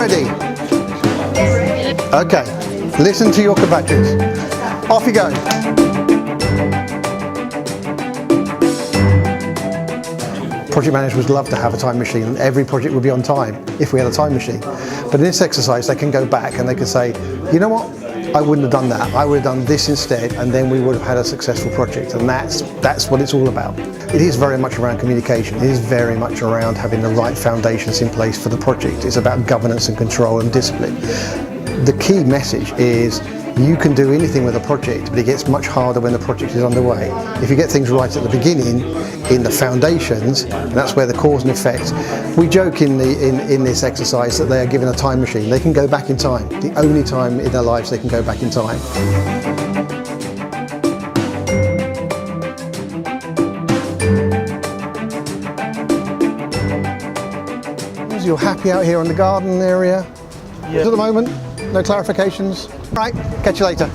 Ready? Okay, listen to your compatriots. Off you go. Project managers would love to have a time machine and every project would be on time if we had a time machine. But in this exercise they can go back and they can say, you know what, I wouldn't have done that, I would have done this instead, and then we would have had a successful project. And that's what it's all about. It is very much around communication, it is very much around having the right foundations in place for the project. It's about governance and control and discipline. The key message is you can do anything with a project, but it gets much harder when the project is underway. If you get things right at the beginning, in the foundations, and that's where the cause and effect. We joke in this exercise that they are given a time machine. They can go back in time. The only time in their lives they can go back in time. You're happy out here in the garden area? Yeah. At the moment? No clarifications? Right, catch you later.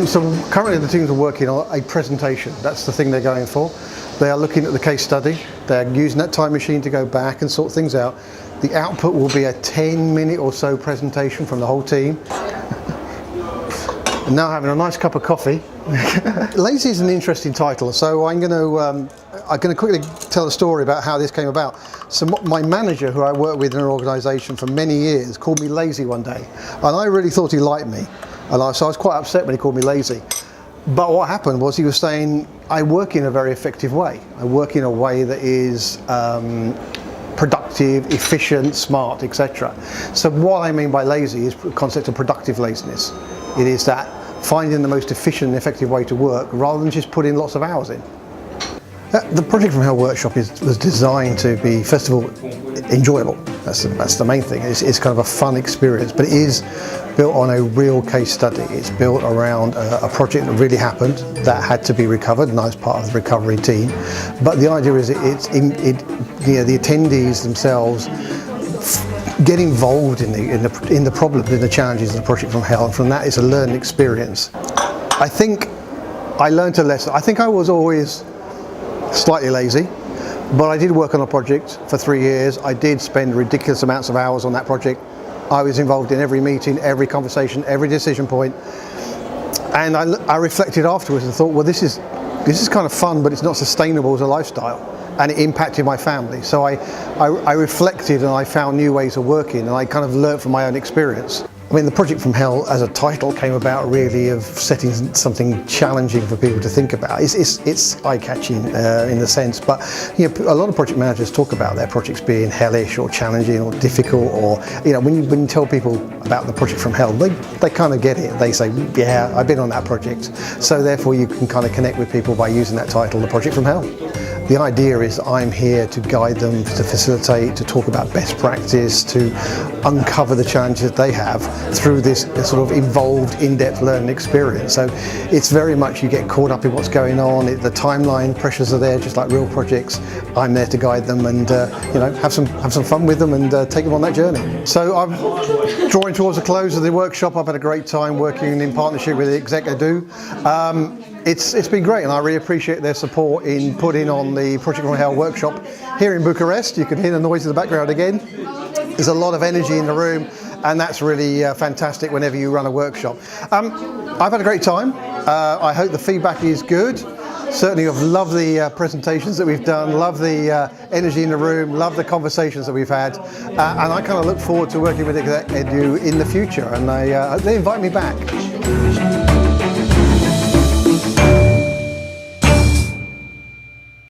So currently the teams are working on a presentation. That's the thing they're going for. They are looking at the case study. They're using that time machine to go back and sort things out. The output will be a 10-minute or so presentation from the whole team. And now having a nice cup of coffee. Lazy is an interesting title, so I'm going to quickly tell a story about how this came about. So my manager, who I worked with in an organisation for many years, called me lazy one day, and I really thought he liked me, and so I was quite upset when he called me lazy. But what happened was he was saying, I work in a very effective way. I work in a way that is productive, efficient, smart, etc. So what I mean by lazy is the concept of productive laziness. It is that finding the most efficient and effective way to work rather than just putting lots of hours in. The Project from Hell workshop was designed to be, first of all, enjoyable. That's the main thing. It's kind of a fun experience, but it is built on a real case study. It's built around a project that really happened that had to be recovered, and I was part of the recovery team. But the idea is the attendees themselves get involved in the problems, in the challenges of the Project from Hell, and from that it's a learning experience. I think I learned a lesson. I think I was always slightly lazy, but I did work on a project for 3 years. I did spend ridiculous amounts of hours on that project. I was involved in every meeting, every conversation, every decision point. And I reflected afterwards and thought, well, this is kind of fun, but it's not sustainable as a lifestyle. And it impacted my family. So I reflected and I found new ways of working, and I kind of learnt from my own experience. I mean, the Project from Hell as a title came about really of setting something challenging for people to think about. It's eye-catching in the sense, but a lot of project managers talk about their projects being hellish or challenging or difficult, or when you tell people about the Project from Hell, they kind of get it. They say, yeah, I've been on that project. So therefore you can kind of connect with people by using that title, the Project from Hell. The idea is I'm here to guide them, to facilitate, to talk about best practice, to uncover the challenges that they have through this sort of involved, in-depth learning experience. So it's very much you get caught up in what's going on. The timeline pressures are there, just like real projects. I'm there to guide them and have some fun with them and take them on that journey. So I'm drawing towards the close of the workshop. I've had a great time working in partnership with EXEC-EDU. It's been great, and I really appreciate their support in putting on the Project from Hell workshop here in Bucharest. You can hear the noise in the background again. There's a lot of energy in the room, and that's really fantastic whenever you run a workshop. I've had a great time. I hope the feedback is good. Certainly I've loved the presentations that we've done, love the energy in the room, love the conversations that we've had, and I kind of look forward to working with EXEC-EDU in the future, and I hope they invite me back.